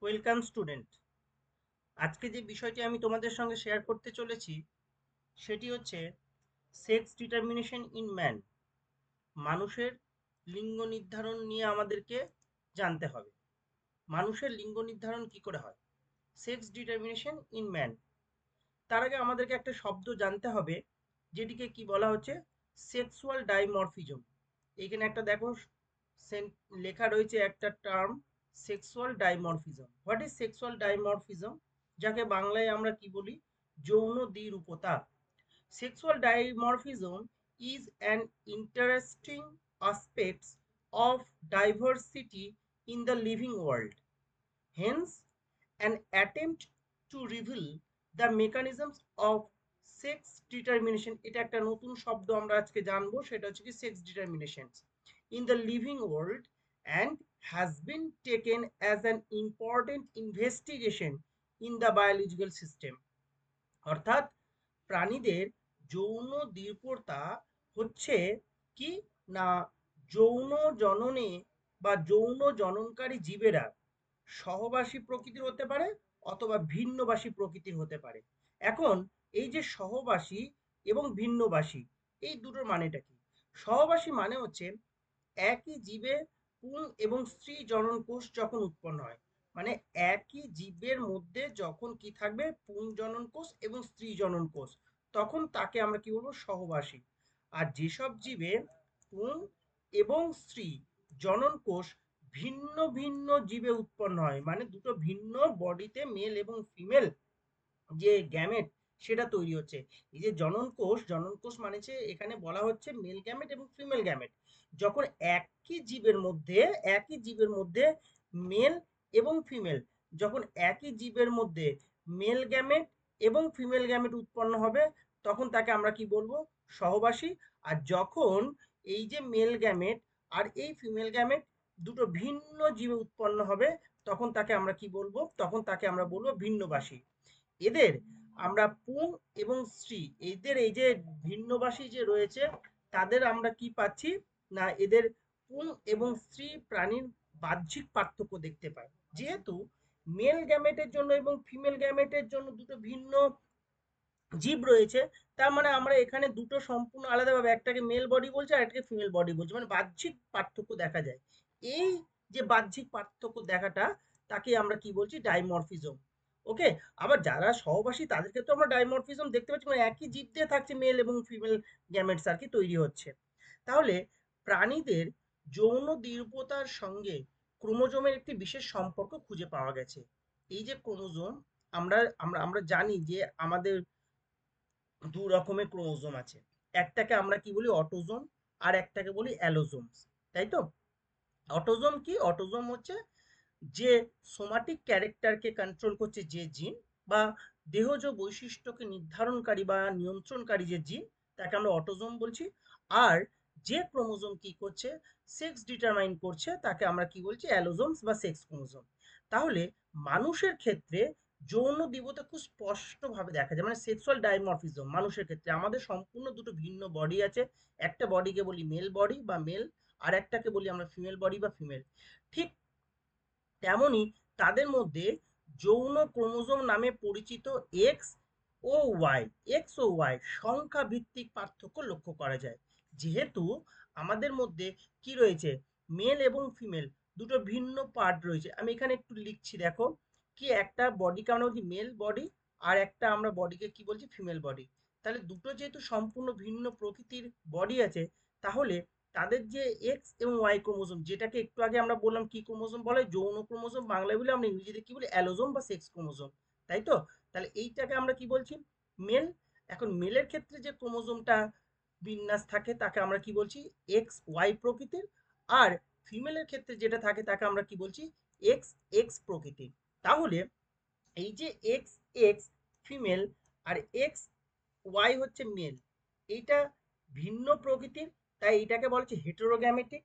Welcome student. আজকে যে বিষয়টি আমি তোমাদের সঙ্গে শেয়ার করতে চলেছি সেটি হচ্ছে সেক্স ডিটারমিনেশন ইন ম্যান। মানুষের লিঙ্গ নির্ধারণ নিয়ে আমাদেরকে জানতে হবে। মানুষের লিঙ্গ নির্ধারণ কি করে হয়? Sex determination in man. তার আগে আমাদেরকে একটা শব্দ জানতে হবে, যেটিকে কি বলা হচ্ছে? Sexual dimorphism. এইখানে একটা দেখো লেখা রয়েছে একটা term, sexual dimorphism. What is sexual dimorphism? যাকে বাংলায় আমরা কি বলি? যৌন দ্বিরূপতা। Sexual dimorphism is an interesting aspect of diversity in the living world. Hence, an attempt to reveal the mechanisms of sex determination, এটা একটা নতুন শব্দ আমরা আজকে জানবো, সেটা হচ্ছে কি sex determination in the living world, and has been taken as an important investigation in the biological system. অর্থাৎ প্রাণীদের যৌন দ্বিরূপতা হচ্ছে কি না, যৌন জননে বা যৌন জননকারী জীবেরা সহবাসী প্রকৃতির হতে পারে অথবা ভিন্নবাসী প্রকৃতির হতে পারে। এখন এই যে সহবাসী এবং ভিন্নবাসী, এই দুটোর মানেটা কি? সহবাসী মানে হচ্ছে একই জীবে পুং এবং স্ত্রী জনন কোষ যখন উৎপন্ন হয়, মানে একই জীবের মধ্যে যখন কি থাকবে, পুং জনন কোষ এবং স্ত্রী জনন কোষ, তখন তাকে আমরা কি বলবো? সহবাসী। আর যেসব জীবে পুং এবং স্ত্রী জনন কোষ ভিন্ন ভিন্ন জীবে উৎপন্ন হয়, মানে দুটো ভিন্ন বডিতে মেল এবং ফিমেল যে গ্যামেট সেটা তৈরি হচ্ছে। এই যে জনন কোষ মানে এখানে বলা হচ্ছে মেল গ্যামেট এবং ফিমেল গ্যামেট। যখন একই জীবের মধ্যে মেল এবং ফিমেল, যখন একই জীবের মধ্যে মেল গ্যামেট এবং ফিমেল গ্যামেট উৎপন্ন হবে, তখন তাকে আমরা কি বলবো? সহবাসী। আর যখন এই যে মেল গ্যামেট আর এই ফিমেল গ্যামেট দুটো ভিন্ন জীবে উৎপন্ন হবে, তখন তাকে আমরা কি বলবো? তখন তাকে আমরা বলবো ভিন্নবাসী। এদের আমরা পুং এবং স্ত্রী, এদের এই যে ভিন্নবাসী যে রয়েছে, তাদের আমরা কি পাচ্ছি না, এদের পুং এবং স্ত্রী প্রাণীর বাহ্যিক পার্থক্য দেখতে পাই। যেহেতু মেল গ্যামেটের জন্য এবং ফিমেল গ্যামেটের জন্য দুটো ভিন্ন জীব রয়েছে, তার মানে আমরা এখানে দুটো সম্পূর্ণ আলাদাভাবে, একটাকে মেল বডি বলছে আর একটাকে ফিমেল বডি বলছে, মানে বাহ্যিক পার্থক্য দেখা যায়। এই যে বাহ্যিক পার্থক্য দেখাটা, তাকে আমরা কি বলছি? ডাইমরফিজম। ওকে। আবার যারা সহবাসী তাদের ক্ষেত্রে আমরা ডাইমরফিজম দেখতে পাচ্ছি, মানে একই জীব দিয়ে থাকছে মেল এবং ফিমেল গ্যামেটস আর কি তৈরি হচ্ছে। তাহলে প্রাণীদের যৌন দ্বিরূপতার সঙ্গে ক্রোমোজোমের একটি বিশেষ সম্পর্ক খুঁজে পাওয়া গেছে। এই যে ক্রোমোজোম, আমরা আমরা আমরা জানি যে আমাদের দু রকমের ক্রোমোজোম আছে। একটাকে আমরা কি বলি? অটোজোম। আর একটাকে বলি অ্যালোজোমস। তাই তো? অটোজোম কি? অটোজোম হচ্ছে যে সোমাটিক ক্যারেক্টারকে কন্ট্রোল করছে যে জিন, বা দেহজ বৈশিষ্ট্যকে নির্ধারণকারী বা নিয়ন্ত্রণকারী যে জিন, তাকে আমরা অটোজোম বলছি। আর যে ক্রোমোজোম কি করছে? সেক্স ডিটারমাইন করছে, তাকে আমরা কি বলছি? অ্যালোজোমস বা সেক্স ক্রোমোজোম। তাহলে মানুষের ক্ষেত্রে যৌন দিবতা খুব স্পষ্টভাবে দেখা যায়, মানে সেক্সুয়াল ডাইমরফিজম মানুষের ক্ষেত্রে। আমাদের সম্পূর্ণ দুটো ভিন্ন বডি আছে। একটা বডিকে বলি মেল বডি বা মেল, আর একটাকে বলি আমরা ফিমেল বডি বা ফিমেল। ঠিক তেমনি তাদের মধ্যে যৌন ক্রোমোজোম নামে পরিচিত এক্স ও ওয়াই, সংখ্যা ভিত্তিক পার্থক্য লক্ষ্য করা যায়। যেহেতু আমাদের মধ্যে কি রয়েছে? মেল এবং ফিমেল দুটো ভিন্ন পার্ট রয়েছে। আমি এখানে একটু লিখছি, দেখো কি, একটা বডিকে আমরা বলছি মেল বডি, আর একটা আমরা বডিকে কি বলছি? Female body. তাহলে দুটো যেহেতু সম্পূর্ণ ভিন্ন প্রকৃতির বডি আছে, তাহলে তাদের যে এক্স এবং ওয়াই ক্রোমোজোম, যেটাকে একটু আগে আমরা বললাম কি ক্রোমোজোম বলে? যৌন ক্রোমোজোম। বাংলায় বলে আমরা ইংরেজিতে কি বলি? অ্যালোজোম বা সেক্স ক্রোমোজোম। তাই তো? তাহলে এইটাকে আমরা কি বলছি? মেল। এখন মেলের ক্ষেত্রে যে ক্রোমোজোমটা বিন্যাস থাকে তাকে আমরা কি বলছি? এক্স ওয়াই প্রকৃতির। আর ফিমেলের ক্ষেত্রে যেটা থাকে তাকে আমরা কি বলছি? এক্স এক্স প্রকৃতির। তাহলে এই যে এক্স এক্স ফিমেল আর এক্স ওয়াই হচ্ছে মেল, এইটা ভিন্ন প্রকৃতির, তাই এটাকে বলা হচ্ছে হেটেরোগ্যামেটিক।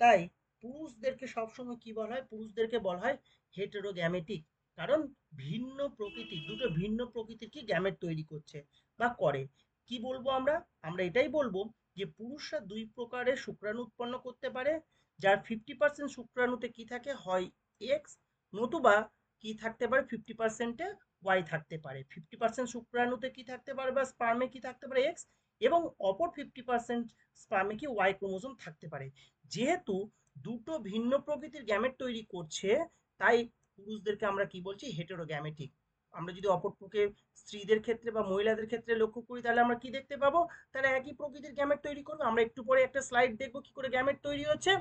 তাই পুরুষদেরকে সবসময় কি বলা হয়? পুরুষদেরকে বলা হয় হেটেরোগ্যামেটিক। কারণ ভিন্ন প্রকৃতির, দুটো ভিন্ন প্রকৃতির কি গ্যামেট তৈরি করছে বা করে। কি বলবো আমরা? আমরা এটাই বলবো যে পুরুষরা দুই প্রকারের শুক্রাণু উৎপন্ন করতে পারে, যার 50% শুক্রাণুতে কি থাকে? হয় এক্স, নতুবা কি থাকতে পারে, 50%-এ ওয়াই থাকতে পারে, 50% শুক্রাণুতে কি থাকতে পারে বা স্পার্মে কি থাকতে পারে এক্স, এবং অপর 50% স্পার্মে কি ওয়াই ক্রোমোজোম থাকতে পারে। যেহেতু দুটো ভিন্ন প্রকৃতির গ্যামেট তৈরি করছে, তাই পুরুষদেরকে আমরা কি বলছি, হেটেরোগ্যামেটিক। আমরা যদি অপরপক্ষে স্ত্রীদের ক্ষেত্রে বা মহিলাদের ক্ষেত্রে লক্ষ্য করি, তাহলে আমরা কি দেখতে পাবো, তারা একই প্রকৃতির গ্যামেট তৈরি করবে। আমরা একটু পরে একটা স্লাইড দেখবো কি করে গ্যামেট তৈরি হচ্ছে।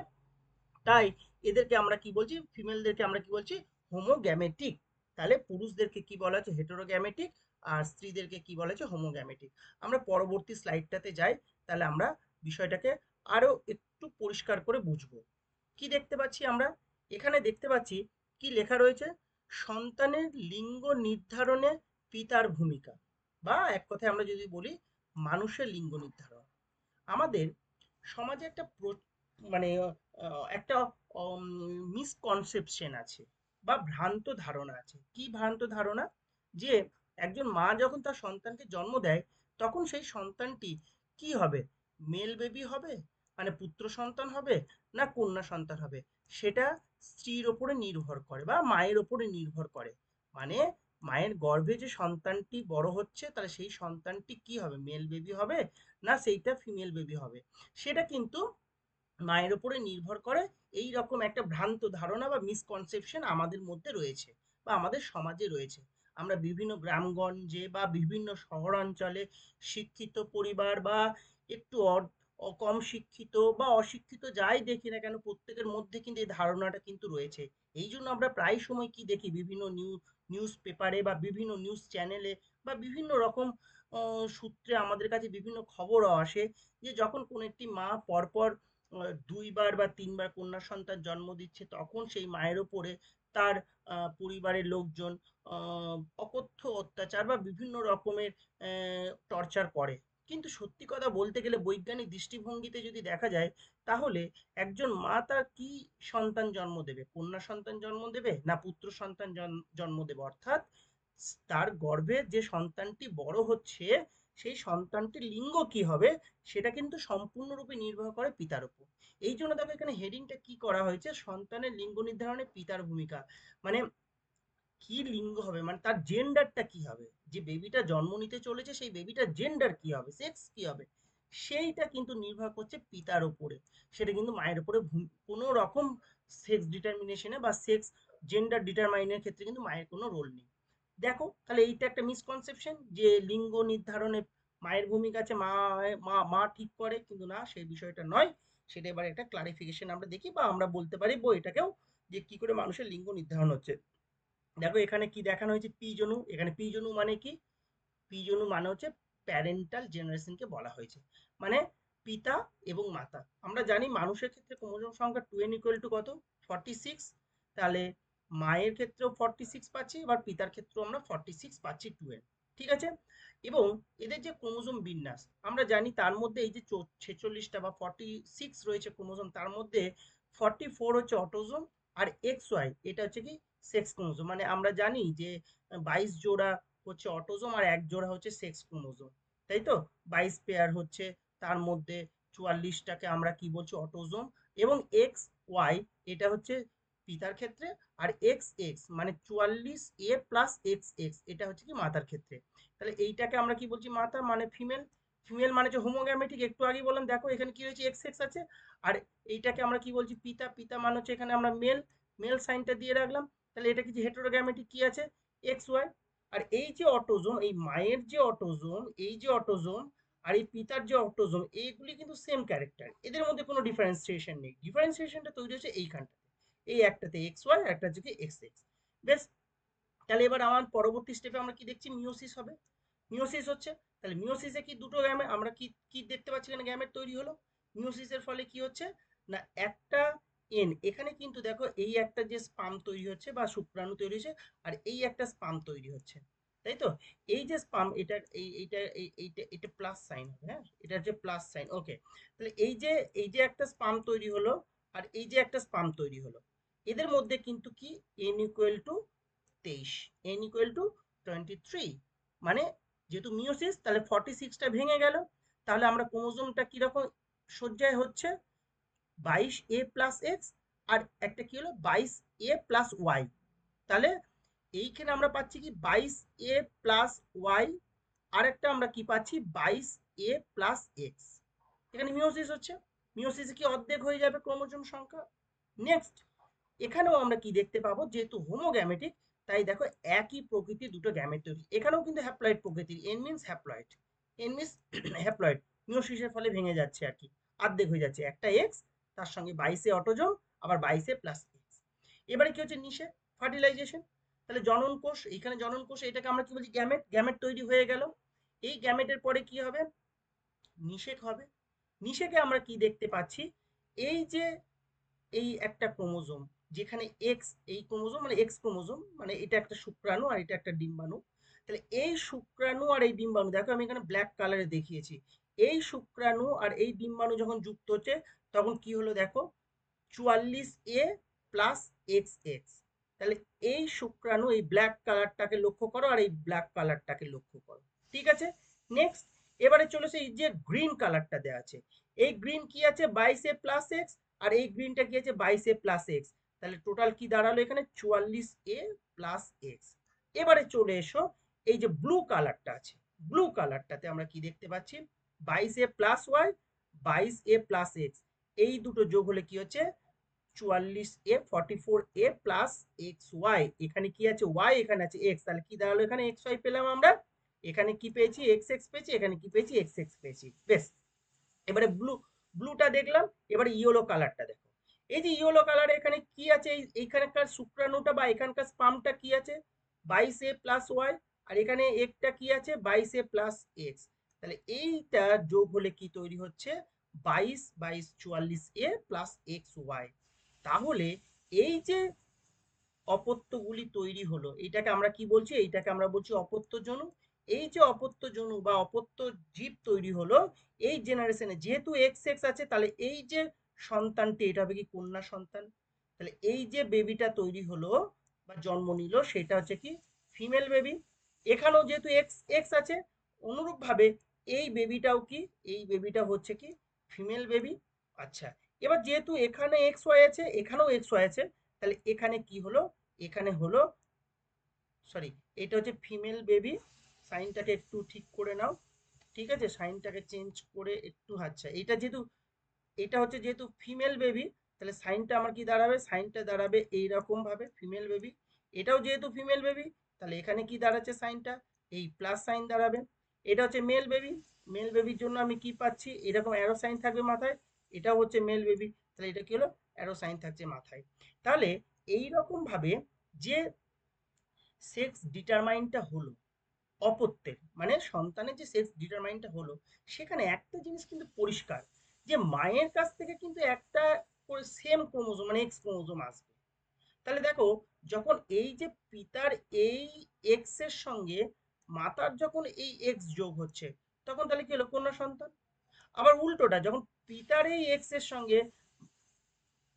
তাই এদেরকে আমরা কি বলছি, ফিমেলদেরকে আমরা কি বলছি, হোমোগ্যামেটিক। তাহলে পুরুষদেরকে কি বলা হচ্ছে, হেটেরোগ্যামেটিক, আর স্ত্রীদেরকে কি বলা হচ্ছে, হোমোগ্যামেটিক। আমরা পরবর্তী স্লাইডটাতে যাই, তাহলে আমরা বিষয়টাকে আরো একটু পরিষ্কার করে বুঝবো। কি দেখতে পাচ্ছি আমরা, এখানে দেখতে পাচ্ছি কি লেখা রয়েছে, সন্তানের লিঙ্গ নির্ধারণে পিতার ভূমিকা, বা এক কথায় আমরা যদি বলি মানুষের লিঙ্গ নির্ধারণ। আমাদের সমাজে একটা মানে একটা মিসকনসেপশন আছে বা ভ্রান্ত ধারণা আছে। কি ভ্রান্ত ধারণা, যে একজন মা যখন তার সন্তানকে জন্ম দেয়, তখন সেই সন্তানটি কি হবে, মেল বেবি হবে, মানে পুত্র সন্তান হবে, না কন্যা সন্তান হবে, সেটা স্ত্রীর ওপরে নির্ভর করে বা মায়ের ওপরে নির্ভর করে। মানে মায়ের গর্ভে যে সন্তানটি বড় হচ্ছে, তাহলে সেই সন্তানটি কি হবে, মেল বেবি হবে, না সেইটা ফিমেল বেবি হবে, সেটা কিন্তু মায়ের উপরে নির্ভর করে। এই রকম একটা ভ্রান্ত ধারণা বা মিসকনসেপশন আমাদের মধ্যে রয়েছে বা আমাদের সমাজে রয়েছে। আমরা বিভিন্ন গ্রামগঞ্জে বা বিভিন্ন শহরাঞ্চলে শিক্ষিত পরিবার বা একটু কম শিক্ষিত বা অশিক্ষিত যাই দেখি না কেন, প্রত্যেকের মধ্যে কিন্তু এই ধারণাটা কিন্তু রয়েছে। এই জন্য আমরা প্রায় সময় কি দেখি, বিভিন্ন নিউজ পেপারে বা বিভিন্ন নিউজ চ্যানেলে বা বিভিন্ন রকম সূত্রে আমাদের কাছে বিভিন্ন খবরও আসে, যে যখন কোনো একটি মা পরপর 2 বার বা 3 বার কন্যা সন্তান জন্ম দিচ্ছে, তখন সেই মায়ের ওপরে তার পরিবারের লোকজন অকথ্য অত্যাচার বা বিভিন্ন রকমের টর্চার করে। কিন্তু সত্যি কথা বলতে গেলে বৈজ্ঞানিক দৃষ্টিভঙ্গিতে যদি দেখা যায়, তাহলে একজন মা তার কি সন্তান জন্ম দেবে, কন্যা সন্তান জন্ম দেবে না পুত্র সন্তান জন্ম দেবে, অর্থাৎ তার গর্ভে যে সন্তানটি বড় হচ্ছে, সেই সন্তানটির লিঙ্গ কি হবে, সেটা কিন্তু সম্পূর্ণরূপে নির্ভর করে পিতার উপর। এই জন্য দেখো এখানে হেডিংটা কি করা হয়েছে, সন্তানের লিঙ্গ নির্ধারণে পিতার ভূমিকা। মানে কি লিঙ্গ হবে, মানে তার জেন্ডারটা কি হবে, যে বেবিটা জন্ম নিতে চলেছে সেই বেবিটার জেন্ডার কি হবে, সেক্স কি হবে, সেইটা কিন্তু নির্ভর করছে পিতার উপরে। সেটা কিন্তু মায়ের উপরে কোনো রকম সেক্স ডিটারমিনেশনে বা সেক্স জেন্ডার ডিটারমাইনের ক্ষেত্রে কিন্তু মায়ের কোনো রোল নেই। দেখো তাহলে এইটা একটা মিসকনসেপশন, যে লিঙ্গ নির্ধারণে মায়ের ভূমিকা আছে, মা মা মা ঠিক করে, কিন্তু না, সেই বিষয়টা নয়। সেটা এবার একটা ক্লারিফিকেশন আমরা দেখি, বা আমরা বলতে পারি বই এটাকেও, যে কি করে মানুষের লিঙ্গ নির্ধারণ হচ্ছে। দেখো এখানে কি দেখানো হয়েছে, পিজনু। এখানে পিজনু মানে কি, পিজনু মানে হচ্ছে প্যারেন্টাল জেনারেশনকে বলা হয়েছে, মানে পিতা এবং মাতা। আমরা জানি মানুষের ক্ষেত্রে ক্রোমোজোম সংখ্যা 2n ইকুয়াল টু কত, 46। তাহলে মায়ের ক্ষেত্রেও 46 পাচ্ছি, এবার পিতার ক্ষেত্রেও আমরা 46 পাচ্ছি 2n। ঠিক আছে, এবং এদের যে ক্রোমোজোম বিন্যাস আমরা জানি, তার মধ্যে এই যে 46টা বা 46 রয়েছে ক্রোমোজোম, তার মধ্যে 44 হচ্ছে অটোজোম, আর এক্স ওয়াই এটা হচ্ছে কি সেক্স ক্রোমোজোম। মানে আমরা জানি যে 22 জোড়া হচ্ছে অটোজোম আর 1 জোড়া হচ্ছে সেক্স ক্রোমোজোম, তাই তো। 22 পেয়ার হচ্ছে, তার মধ্যে 44টাকে আমরা কি বলছি, অটোজোম। এবং এক্স ওয়াই এটা হচ্ছে পিতার ক্ষেত্রে, আর এক্স এক্স মানে 44A প্লাস এক্স এক্স এটা হচ্ছে কি মাতার ক্ষেত্রে। তাহলে এইটাকে আমরা কি বলছি, মাতা মানে ফিমেল। ফিমেল মানে হচ্ছে হোমোগ্যামেটিক, একটু আগে বললাম, দেখো এখানে কি হয়েছে, এক্স এক্স আছে। আর এইটাকে আমরা কি বলছি, পিতা। পিতা মানে হচ্ছে এখানে আমরা মেল, মেল সাইনটা দিয়ে রাখলাম। তাহলে এটা কি, হেটেরোগ্যামেটিক কি আছে, এক্স ওয়াই। আর এই যে অটোজোম, এই মায়ের যে অটোজোম, এই যে অটোজোম, আর এই পিতার যে অটোজোম, এইগুলি কিন্তু সেম ক্যারেক্টার, এদের মধ্যে কোনো ডিফারেন্সিয়েশন নেই। ডিফারেন্সিয়েশনটা তৈরি হচ্ছে এইখানটাতে, এই একটাতে এক্স ওয়াই, একটা হচ্ছে কি এক্স এক্স। বেশ, তাহলে এবার আমার পরবর্তী স্টেপে আমরা কি দেখছি, মিওসিস হবে। মিওসিস হচ্ছে, তাহলে মিওসিসে কি দুটো গ্যামেট আমরা কি কি দেখতে পাচ্ছি, এখানে গ্যামেট তৈরি হলো। মিওসিসের ফলে কি হচ্ছে না, একটা এখানে কিন্তু দেখো এই একটা যে স্পাম তৈরি হচ্ছে বা শুক্রাণু তৈরি হচ্ছে, আর এই একটা স্পাম তৈরি হচ্ছে, তাই তো। এই যে স্পাম, এটা এইটা এটা প্লাস সাইন হবে, হ্যাঁ, এটা হচ্ছে প্লাস সাইন, ওকে। তাহলে এই যে একটা স্পাম তৈরি হলো, আর এই যে একটা স্পাম তৈরি হলো, এদের মধ্যে কিন্তু কি n equal to 23, n equal to 23। মানে যেহেতু মিওসিস, তাহলে 46টা ভেঙে গেল। তাহলে আমরা ক্রোমোজোমটা কিরকম সজ্জায় হচ্ছে, 22A প্লাস এক্স, আর একটা কি হলো 22A প্লাস ওয়াই। তাহলে এইখানে আমরা পাচ্ছি কি 22a প্লাস ওয়াই, আরেকটা আমরা কি পাচ্ছি 22a প্লাস এক্স। এখানে মিওসিস হচ্ছে, মিওসিসে কি অর্ধেক হয়ে যাবে ক্রোমোজোম সংখ্যা। নেক্সট এখানেও আমরা কি দেখতে পাবো, যেহেতু হোমোগ্যামেটিক তাই দেখো একই প্রকৃতির দুটো গ্যামেট তৈরি। এখানেও কিন্তু হ্যাপ্লয়েড প্রকৃতির, n means haploid, n means haploid, মিওসিসের ফলে ভেঙে যাচ্ছে আর কি, অর্ধেক হয়ে যাচ্ছে, একটা এক্স তার সঙ্গে 22 অটোজোম, আবার 22 প্লাস এক্স। এবারে কি হচ্ছে নিষে, ফার্টিলাইজেশন। তাহলে জনন কোষ, এইখানে জনন কোষ, এটাকে আমরা কি বলছি গ্যামেট, গ্যামেট তৈরি হয়ে গেল। এই গ্যামেটের পরে কি হবে, নিষেক হবে। নিষেকে আমরা কি দেখতে পাচ্ছি, এই যে এই একটা ক্রোমোজোম, যেখানে এক্স, এই ক্রোমোজোম মানে এক্স ক্রোমোজোম, মানে এটা একটা শুক্রাণু আর এটা একটা ডিম্বাণু। তাহলে এই শুক্রাণু আর এই ডিম্বাণু, দেখো আমি এখানে ব্ল্যাক কালারে দেখিয়েছি, এই শুক্রাণু আর এই ডিম্বাণু যখন যুক্ত হচ্ছে তখন কি হলো দেখো, 44a প্লাস এক্স এক্স। তাহলে এই শুক্রাণু, এই ব্ল্যাক কালারটাকে লক্ষ্য করো আর এই ব্ল্যাক কালারটাকে লক্ষ্য করো, ঠিক আছে। নেক্সট এবারে চলেছে এই যে গ্রিন কালারটা দেওয়া আছে, এই গ্রিন কি আছে 22a প্লাস এক্স, আর এই গ্রিনটা কি আছে 22a প্লাস এক্স। তাহলে টোটাল কি দাঁড়ালো এখানে 44a প্লাস এক্স। এবারে চলে এসো এই যে ব্লু কালারটা আছে, ব্লু কালারটাতে আমরা কি দেখতে পাচ্ছি 22a plus Y, 22a plus x, এই দুটো যোগ হলে কি হচ্ছে 44a 44a plus x Y. এখানে কি আছে ওয়াই, এখানে আছে এক্স, তাহলে কি দাঁড়ালো এখানে এক্স ওয়াই পেলাম আমরা, এখানে কি পেয়েছি এক্স এক্স পেয়েছি, এখানে কি পেয়েছি এক্স এক্স পেয়েছি। বেশ, এবারে ব্লুটা দেখলাম, এবারে ইয়েলো কালারটা দেখো। এই যে ইয়েলো কালারে এখানে কি আছে, এইখানকার শুক্রাণুটা বা এখানকার স্পামটা কি আছে 22a প্লাস ওয়াই, আর এখানে একটা কি আছে 22a প্লাস এক্স। তাহলে এইটা যোগ হলে কি তৈরি হচ্ছে 22 22 44a প্লাস এক্স ওয়াই। তাহলে এই যে অপত্যগুলি তৈরি হলো, এটাকে আমরা কি বলছি, এইটাকে আমরা বলছি অপত্য জনু। এই যে অপত্য জনু বা অপত্য জীব তৈরি হলো এই জেনারেশনে, যেহেতু এক্স এক্স আছে, তাহলে এই যে সন্তানটি এটা হবে কি কন্যা সন্তান। তাহলে এই যে বেবিটা তৈরি হলো বা জন্ম নিল সেটা হচ্ছে কি ফিমেল বেবি। এখানেও যেহেতু এক্স এক্স আছে, অনুরূপভাবে এই বেবিটাও কি, এই বেবিটা হচ্ছে কি ফিমেল বেবি। আচ্ছা, এবার যেহেতু এখানে এক্স ওয়াই আছে, এখানেও এক্স ওয়াই আছে, তাহলে এখানে কি হলো, এখানে হলো, সরি, এটা হচ্ছে ফিমেল বেবি। সাইনটাকে একটু ঠিক করে নাও, ঠিক আছে, সাইনটাকে চেঞ্জ করে একটু, আচ্ছা এটা যেহেতু, এটা হচ্ছে যেহেতু ফিমেল বেবি, তাহলে সাইনটা আমার কি দাঁড়াবে, সাইনটা দাঁড়াবে এইরকম ভাবে ফিমেল বেবি। এটাও যেহেতু ফিমেল বেবি, তাহলে এখানে কি দাঁড়াচ্ছে সাইনটা, এই প্লাস সাইন দাঁড়াবে। এটা হচ্ছে মেল বেবি, মেল বেবির জন্য আমি কি পাচ্ছি এরকম অ্যারো সাইন থাকবে মাথায়, এটাও হচ্ছে মেল বেবি, তাহলে এটা কি হলো অ্যারো সাইন থাকছে মাথায়। তাহলে এই রকম ভাবে যে সেক্স ডিটারমাইনটা হলো অপত্যের, মানে সন্তানের যে সেক্স ডিটারমাইনটা হলো, সেখানে একটা জিনিস কিন্তু পরিষ্কার, যে মায়ের কাছ থেকে কিন্তু একটা করে সেম ক্রোমোজোম মানে এক্স ক্রোমোজোম আসবে। তাহলে দেখো, যখন এই যে পিতার এই এক্স এর সঙ্গে মাতার যখন এই এক্স যোগ হচ্ছে, তখন তাহলে কি হলো কন্যা সন্তান। আবার উল্টোটা, যখন পিতার এই এক্স এর সঙ্গে,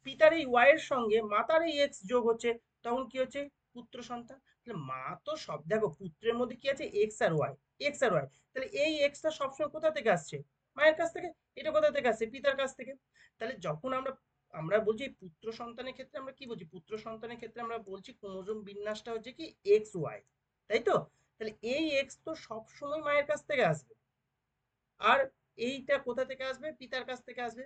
পিতার এই ওয়াই এর সঙ্গে মাতার এই এক্স যোগ হচ্ছে, তখন কি হচ্ছে পুত্র সন্তান। তাহলে মা তো সব, দেখো পুত্রের মধ্যে কি আছে এক্স আর ওয়াই, এক্স আর ওয়াই, তাহলে এই এক্সটা সবসময় কোথা থেকে আসছে মায়ের কাছ থেকে, এটা কোথা থেকে আসছে পিতার কাছ থেকে। তাহলে যখন আমরা আমরা বলছি পুত্র সন্তানের ক্ষেত্রে আমরা কি বলছি, পুত্র সন্তানের ক্ষেত্রে আমরা বলছি ক্রোমোজোম বিন্যাসটা হচ্ছে কি এক্স ওয়াই, তাই তো। তাহলে এই এক্স তো সবসময় মায়ের কাছ থেকে আসবে, আর এইটা কোথা থেকে আসবে পিতার কাছ থেকে আসবে।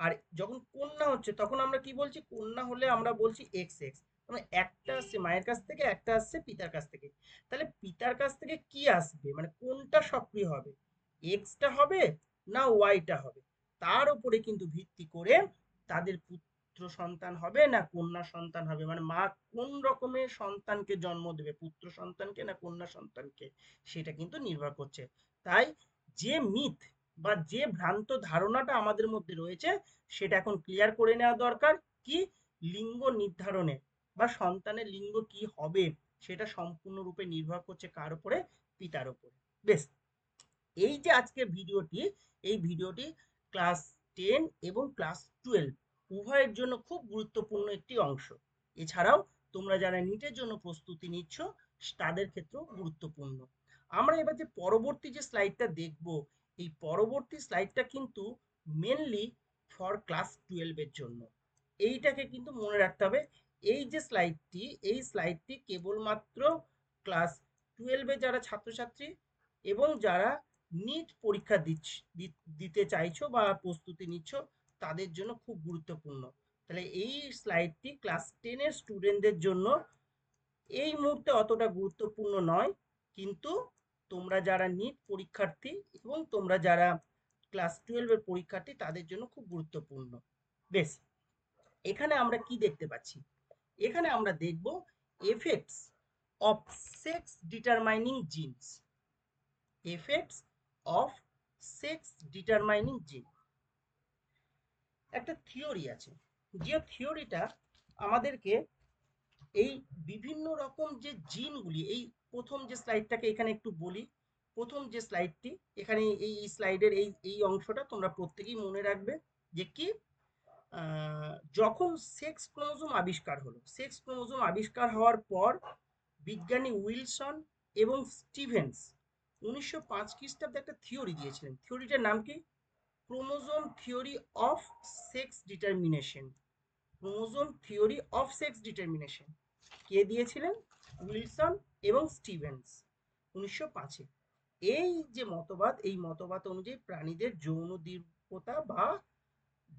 আর যখন কন্যা হচ্ছে তখন আমরা কি বলছি, কন্যা হলে আমরা বলছি এক্স এক্স, মানে একটা আসছে মায়ের কাছ থেকে, একটা আসছে পিতার কাছ থেকে। তাহলে পিতার কাছ থেকে কি আসবে, মানে কোনটা সক্রিয় হবে, এক্সটা হবে না ওয়াইটা হবে, তার উপরে কিন্তু ভিত্তি করে তাদের পুত্র সন্তান হবে না কন্যা সন্তান হবে, মানে মা কোন রকমের সন্তানকে জন্ম দেবে, পুত্র সন্তানকে না কন্যা সন্তানকে, সেটা কিন্তু নির্ভর করছে। তাই যে মিথ বা যে ভ্রান্ত ধারণাটা আমাদের মধ্যে রয়েছে সেটা এখন ক্লিয়ার করে নেওয়া দরকার, কি লিঙ্গ নির্ধারণে বা সন্তানের লিঙ্গ কি হবে সেটা সম্পূর্ণরূপে নির্ভর করছে কার উপরে, পিতার উপরে। বেশ, এই যে আজকের ভিডিওটি, এই ভিডিওটি ক্লাস 10 এবং ক্লাস 12 উভয়ের জন্য খুব গুরুত্বপূর্ণ একটি অংশ। এছাড়াও তোমরা যারা নিটের জন্য প্রস্তুতি নিচ্ছ তাদের ক্ষেত্রেও গুরুত্বপূর্ণ। আমরা এবার যে পরবর্তী যে স্লাইডটা দেখব, এই পরবর্তী স্লাইডটা কিন্তু মেনলি ফর ক্লাস 12 এর জন্য, এইটাকে কিন্তু মনে রাখতে হবে। এই যে স্লাইডটি, এই স্লাইডটি কেবলমাত্র ক্লাস 12-এ যারা ছাত্রছাত্রী এবং যারা নিট পরীক্ষা দিতে চাইছো বা প্রস্তুতি নিচ্ছ তাদের জন্য খুব গুরুত্বপূর্ণ। তাহলে এই স্লাইডটি ক্লাস 10-এর স্টুডেন্টদের জন্য এই মুহূর্তে অতটা গুরুত্বপূর্ণ নয়, কিন্তু তোমরা যারা নিট পরীক্ষার্থী এবং তোমরা যারা ক্লাস 12-এর পরীক্ষার্থী তাদের জন্য খুব গুরুত্বপূর্ণ। বেশ, এখানে আমরা কি দেখতে পাচ্ছি? এখানে আমরা দেখব effects of sex determining genes. Effects of sex determining gene, একটা থিওরি আছে, যে থিওরিটা আমাদেরকে এই বিভিন্ন রকম যে জিনগুলি, এই প্রথম যে স্লাইডটাকে এখানে একটু বলি, প্রথম যে স্লাইডটি এখানে, এই স্লাইডের এই এই অংশটা তোমরা প্রত্যেকেই মনে রাখবে যে কি, যখন সেক্স ক্রোমোজোম আবিষ্কার হলো, সেক্স ক্রোমোজোম আবিষ্কার হওয়ার পর বিজ্ঞানী উইলসন এবং স্টিভেন্স 1905 খ্রিস্টাব্দে একটা থিওরি দিয়েছিলেন। থিওরিটার নাম কি? Chromosome theory of sex determination. Chromosome theory of sex determination কে দিয়েছিলেন? উইলসন এবং স্টিভেন্স 1905-এ। এই যে মতবাদ, এই মতবাদ অনুযায়ী প্রাণীদের যৌন দীর্ঘতা বা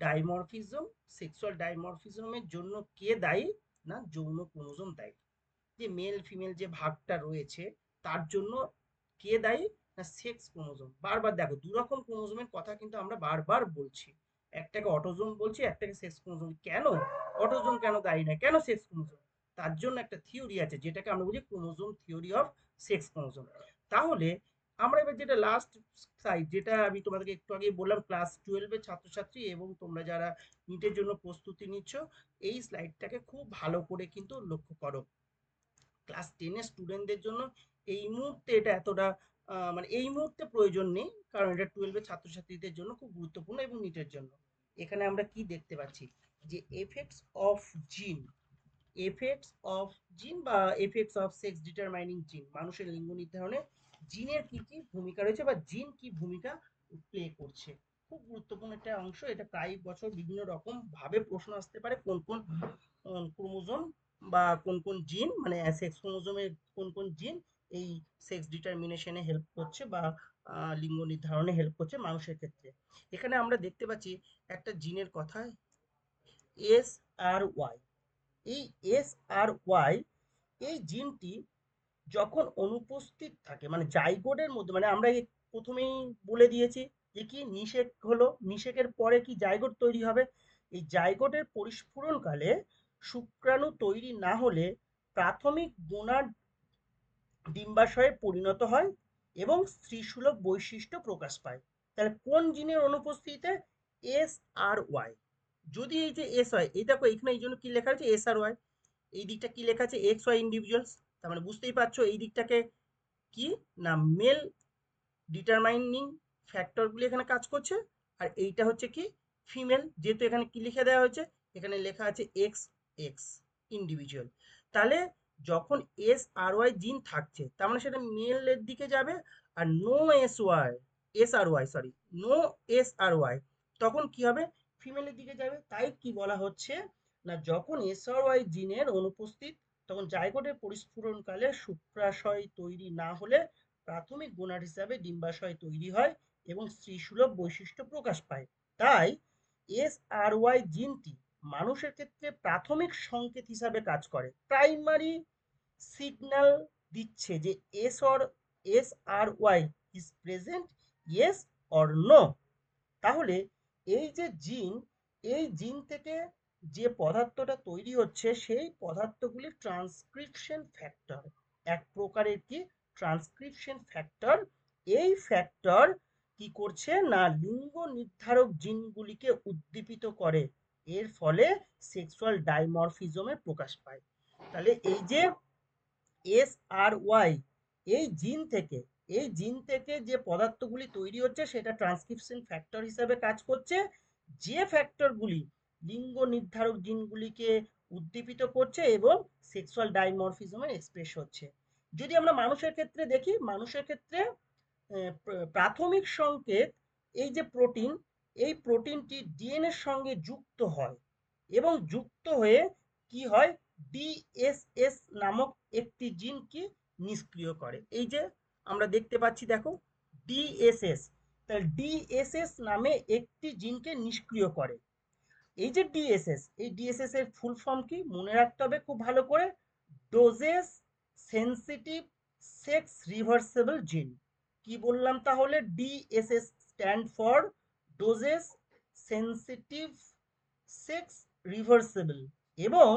ডাইমরফিজম, সেক্সুয়াল ডাইমরফিজমের জন্য কে দায়ী? না, যৌন ক্রোমোজোম দায়ী। যে মেল ফিমেল যে ভাগটা রয়েছে তার জন্য কে দায়ী? না, সেক্স ক্রোমোজোম। বারবার দেখো, দু রকম ক্রোমোজোমের কথা কিন্তু আমরা বারবার বলছি, একটাকে অটোজোম বলছি, একটাকে সেক্স ক্রোমোজোম। কেন অটোজোম কেন দায়ী না, কেন সেক্স ক্রোমোজোম? তার জন্য একটা থিওরি আছে যেটাকে আমরা বলি chromosome theory of sex chromosome. তাহলে আমরা এবার যেটা লাস্ট সাইড, যেটা আমি তোমাদেরকে একটু আগেই বললাম, ক্লাস 12-এর ছাত্রছাত্রী এবং তোমরা যারা নিটের জন্য প্রস্তুতি নিচ্ছ, এই স্লাইডটাকে খুব ভালো করে কিন্তু লক্ষ্য করো। ক্লাস 10-এর স্টুডেন্টদের জন্য এই মুহূর্তে এটা এতটা মানে এই মুহূর্তে প্রয়োজন নেই, কারণ এটা 12-এর ছাত্রছাত্রীদের জন্য খুব গুরুত্বপূর্ণ এবং নিটের জন্য। এখানে আমরা কি দেখতে পাচ্ছি? যে এফেক্টস অফ জিন, এফেক্টস অফ জিন বা এফেক্টস অফ সেক্স ডিটারমাইনিং জিন, মানুষের লিঙ্গ নির্ধারণে জিনের কি কি ভূমিকা রয়েছে বা জিন কি ভূমিকা প্লে করছে। খুব গুরুত্বপূর্ণ একটা অংশ। এটা প্রায় বছর বিভিন্ন রকম ভাবে প্রশ্ন আসতে পারে, কোন কোন ক্রোমোজোম বা কোন কোন জিন, মানে সেক্স ক্রোমোজোমের কোন কোন জিন এই সেক্স ডিটারমিনেশনে হেল্প করছে বা লিঙ্গ নির্ধারণে হেল্প করছে মানুষের ক্ষেত্রে। এখানে আমরা দেখতে পাচ্ছি একটা জিনের কথা, SRY। এই SRY, এই জিনটি যখন অনুপস্থিত থাকে, মানে জাইগোটের মধ্যে, মানে আমরা প্রথমেই বলে দিয়েছি যে কি নিষেক হলো, নিষেকের পরে কি জাইগোট তৈরি হবে। এই জাইগোটের পরিস্ফুরণকালে শুক্রাণু তৈরি না হলে প্রাথমিক গোনাড ডিম্বাশয়ে পরিণত হয় এবং স্ত্রীসুলভ বৈশিষ্ট্য প্রকাশ পায়। তাহলে কোন জিনের অনুপস্থিতিতে? SRY। যদি এই যে এস হয়, এই দেখো এখানে এই জন্য কি লেখা আছে SRY, এই দিকটা কি লেখা আছে XY ইন্ডিভিজুয়ালস। তার মানে বুঝতেই পারছো এই দিকটাকে কি না, মেল ডিটারমাইনিং ফ্যাক্টরগুলি এখানে কাজ করছে, আর এইটা হচ্ছে কি ফিমেল। যেহেতু এখানে কি লিখে দেওয়া হয়েছে, এখানে লেখা আছে XX ইন্ডিভিজুয়াল। তাহলে যখন SRY জিন থাকছে তার মানে সেটা মেলের দিকে যাবে, আর no SRY, sorry, no SRY, তখন কি হবে? ফিমেলের দিকে যাবে। তাই কি বলা হচ্ছে না, যখন SRY জিনের অনুপস্থিত, তখন জাইগোটের পরিস্ফুরণকালে শুক্রাশয় তৈরি না হলে প্রাথমিক গোনাড হিসাবে ডিম্বাশয় তৈরি হয় এবং স্ত্রীসুলভ বৈশিষ্ট্য প্রকাশ পায়। তাই SRY জিনটি মানুষের ক্ষেত্রে প্রাথমিক সংকেত হিসাবে কাজ করে, প্রাইমারি সিগন্যাল দিচ্ছে যে SRY is present, yes or no. তাহলে এই যে জিন, এই জিন থেকে যে পদার্থটা তৈরি হচ্ছে সেই পদার্থগুলি ট্রান্সক্রিপশন ফ্যাক্টর, এক প্রকারের কি ট্রান্সক্রিপশন ফ্যাক্টর। এই ফ্যাক্টর কি করছে না, লিঙ্গ নির্ধারক জিনগুলিকে উদ্দীপিত করে, এর ফলে সেক্সুয়াল ডাইমরফিজমের প্রকাশ পায়। তাহলে এই যে SRY, এই জিন থেকে, এই জিন থেকে যে পদার্থগুলি তৈরি হচ্ছে সেটা ট্রান্সক্রিপশন ফ্যাক্টর হিসাবে কাজ করছে, যে ফ্যাক্টরগুলি লিঙ্গ নির্ধারক জিনগুলিকে উদ্দীপিত করছে এবং সেক্সুয়াল ডাইমরফিজমের এক্সপ্রেস হচ্ছে। যদি আমরা মানুষের ক্ষেত্রে দেখি, মানুষের ক্ষেত্রে প্রাথমিক সংকেত এই যে প্রোটিন, এই প্রোটিনটি ডিএনএর সঙ্গে যুক্ত হয় এবং যুক্ত হয়ে কি হয়, ডিএসএস নামক একটি জিন কি নিষ্ক্রিয় করে। এই যে আমরা দেখতে পাচ্ছি, দেখো ডিএসএস, তাহলে ডিএসএস নামে একটি জিনকে নিষ্ক্রিয় করে। এই যে ডিএসএস, এই ডিএসএস এর ফুল ফর্ম কি মনে রাখতে হবে খুব ভালো করে, ডোজেস সেন্সিটিভ সেক্স রিভার্সেবল জিন। কি বললাম তাহলে? DSS stand for doses sensitive sex reversible. এবং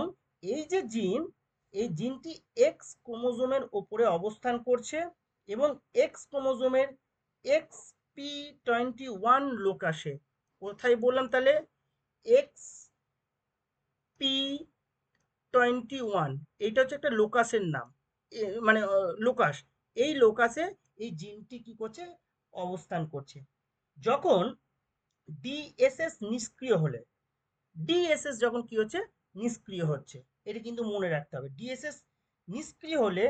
এই যে জিন, এই জিনটি এক্স ক্রোমোজোমের ওপরে অবস্থান করছে এবং এক্স ক্রোমোজোমের XP21 লোকাসে, কোথায় বললাম তাহলে? XP21, এইটা হচ্ছে একটা লোকাসের নাম, মানে লোকাস। এই লোকাসে এই জিনটি কি করছে? অবস্থান করছে। যখন ডিএসএস নিষ্ক্রিয় হলে, ডিএসএস যখন কি হচ্ছে? নিষ্ক্রিয় হচ্ছে, এটা কিন্তু মনে রাখতে হবে। ডিএসএস নিষ্ক্রিয় হলে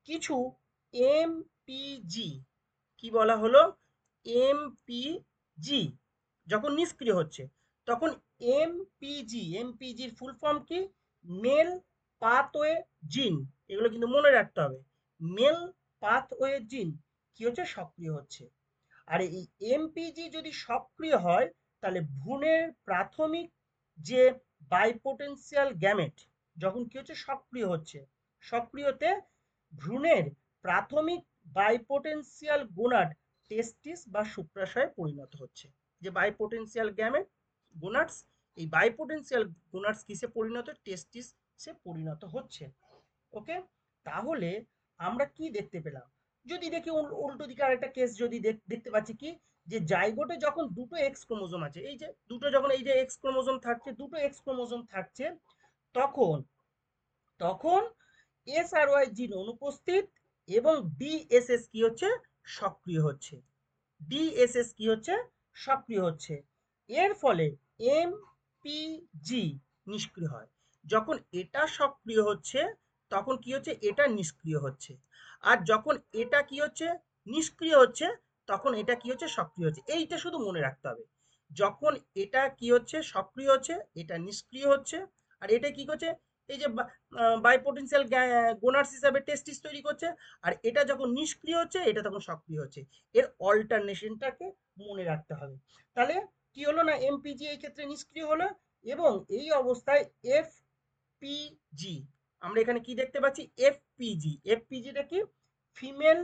কিছু এমপিজি, কি বলা হলো? এমপিজি যখন নিষ্ক্রিয় হচ্ছে, তখন এমপিজির ফুল ফর্ম কি? মেল পাথওয়ে জিন। এগুলো কিন্তু মনে রাখতে হবে। মেল পাথওয়ে জিন কি হচ্ছে? সক্রিয় হচ্ছে। আর এই এমপিজি যদি সক্রিয় হয়, তাহলে ভ্রূণের প্রাথমিক যে বাইপোটেনশিয়াল গ্যামেট যখন কি হচ্ছে? সক্রিয় হচ্ছে, সক্রিয়তে ভ্রূণের প্রাথমিক বাইপোটেনশিয়াল গোনাড টেস্টিস বা শুক্রাশয়ে পরিণত হচ্ছে। যে বাইপোটেনশিয়াল গ্যামেট গোনাডস, এই বাইপোটেনশিয়াল গোনাডস কিসে পরিণত? টেস্টিসে পরিণত হচ্ছে। ওকে, তাহলে আমরা কি দেখতে পেলাম? যদি দেখি উল্টো দিকে আরেকটা কেস যদি দেখতে পাচ্ছি কি, যে জাইগোটে যখন দুটো এক্স ক্রোমোজোম আছে, এই যে দুটো, যখন এই যে এক্স ক্রোমোজোম থাকছে, দুটো এক্স ক্রোমোজোম থাকছে, তখন তখন এসআরওয়াই জিন অনুপস্থিত এবং ডিএসএস কি হচ্ছে? সক্রিয় হচ্ছে। ডিএসএস কি হচ্ছে? সক্রিয় হচ্ছে। এর ফলে এমপিজি নিষ্ক্রিয় হয়। যখন এটা সক্রিয় হচ্ছে, তখন কি হচ্ছে? এটা নিষ্ক্রিয় হচ্ছে। আর যখন এটা কি হচ্ছে? নিষ্ক্রিয় হচ্ছে, তখন এটা কি হচ্ছে? সক্রিয় হচ্ছে। এইটা শুধু মনে রাখতে হবে। যখন এটা কি হচ্ছে? সক্রিয় হচ্ছে, এটা নিষ্ক্রিয় হচ্ছে। আর এটা কি করছে? এই যে বাইপোটেনশিয়াল গোনাডস হিসাবে টেস্টিস তৈরি করছে। আর এটা যখন নিষ্ক্রিয় হচ্ছে, এটা তখন সক্রিয় হচ্ছে। এর অল্টারনেশনটাকে মনে রাখতে হবে। তাহলে কি হলো না? এমপিজি এই ক্ষেত্রে নিষ্ক্রিয় হলো এবং এই অবস্থায় এফপিজি, আমরা এখানে কি দেখতে পাচ্ছি? এফপিজি। এফপিজিটা কি? ফিমেল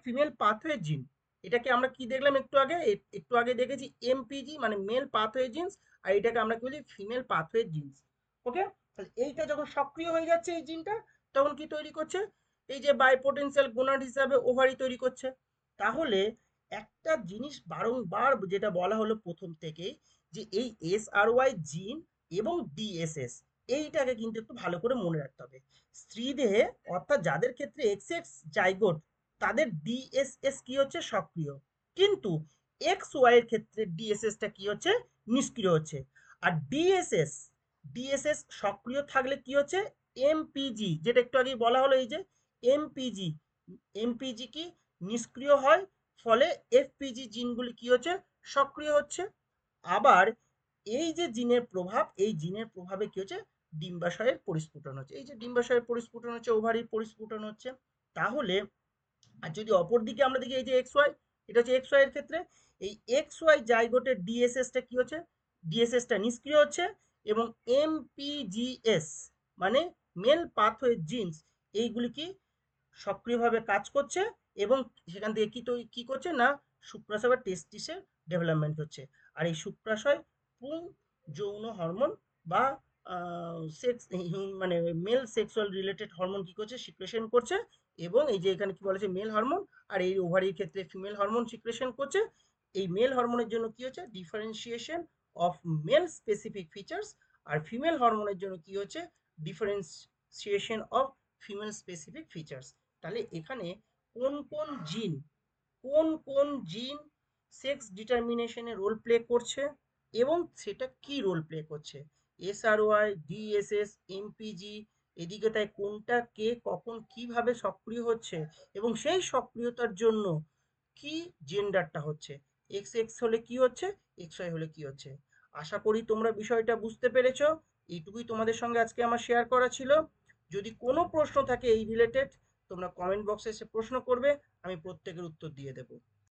ফিমেল পাথওয়ে জিন। এটাকে আমরা কি দেখলাম একটু আগে? একটু আগে দেখেছি এমপিজি মানে মেল পাথওয়ে জিনস, আর এটাকে আমরা কি বলি? Female pathway jeans. ওকে, তাহলে এইটা যখন সক্রিয় হয়ে যাচ্ছে এই জিনটা, তখন কি তৈরি করছে? এই যে বাইপোটেনশিয়াল গোনাড হিসাবে ওভারি তৈরি করছে। তাহলে একটা জিনিস বারংবার যেটা বলা হলো প্রথম থেকেই, যে এই এসআরওয়াই জিন এবং ডিএসএস, এইটাকে কিন্তু একটু ভালো করে মনে রাখতে হবে। স্ত্রীদেহে, অর্থাৎ যাদের ক্ষেত্রে এক্স এক্স জাইগোট, তাদের ডিএসএস কি হচ্ছে? সক্রিয়। কিন্তু এক্স ওয়াই এর ক্ষেত্রে ডিএসএসটা কি হচ্ছে? নিষ্ক্রিয় হচ্ছে। আর ডিএসএস সক্রিয় থাকলে কি হচ্ছে? এমপিজি, যেটা একটু আগেই বলা হলো, এই যে এমপিজি, এমপিজি কি নিষ্ক্রিয় হয়, ফলে এফপিজি জিনগুলি কি হচ্ছে? সক্রিয় হচ্ছে। আবার এই যে জিনের প্রভাব, এই জিনের প্রভাবে কি হচ্ছে? ডিম্বাশয়ের পরিস্ফুটন হচ্ছে। এই যে ডিম্বাশয়ের পরিস্ফুটন হচ্ছে, ওভারির পরিস্ফুটন হচ্ছে। তাহলে আর যদি অপর দিকে আমরা দেখি, এই যে এক্স ওয়াই, এটা হচ্ছে এক্স ওয়াই এর ক্ষেত্রে, এই এক্স ওয়াই জাইগোটের ডিএসএসটা কি হচ্ছে? ডিএসএসটা নিষ্ক্রিয় হচ্ছে এবং এমপিজিএস মানে মেল পাথওয়ে জিনস, এইগুলি কি সক্রিয়ভাবে কাজ করছে এবং সেখান থেকে কি করছে না? শুক্রাশয় বা টেস্টিসের ডেভেলপমেন্ট হচ্ছে। আর এই শুক্রাশয় পুং যৌন হরমোন বা সেক্স, মানে মেল সেক্সুয়াল রিলেটেড হরমোন কি করছে? সিক্রেশন করছে। এবং এই যে এখানে কি বলেছে? Mail hormone. আর এই ওভারির ক্ষেত্রে ফিমেল হরমোন সিক্রেশন করছে। এই মেল হরমোনের জন্য কি হচ্ছে? Differentiation of male specific features. আর ফিমেল হরমোনের জন্য কি হচ্ছে? Differentiation of female specific features. তাহলে এখানে কোন কোন জিন, কোন কোন জিন সেক্স ডিটারমিনেশনে রোল প্লে করছে এবং সেটা কি রোল প্লে করছে? এসআরওয়াই, ডিএসএস, এমপিজি, এদিকে তাই কোনটা কে কখন কিভাবে সক্রিয় হচ্ছে এবং সেই সক্রিয়তার জন্য কি জেন্ডারটা হচ্ছে? এক্স এক্স হলে কি হচ্ছে? এক্স ওয়াই হলে কি হচ্ছে? আশা করি তোমরা বিষয়টা বুঝতে পেরেছো। এইটুকুই তোমাদের সঙ্গে আজকে আমার শেয়ার করা ছিল। যদি কোনো প্রশ্ন থাকে এই রিলেটেড, তোমরা কমেন্ট বক্সে এসে প্রশ্ন করবে, আমি প্রত্যেকের উত্তর দিয়ে দেবো।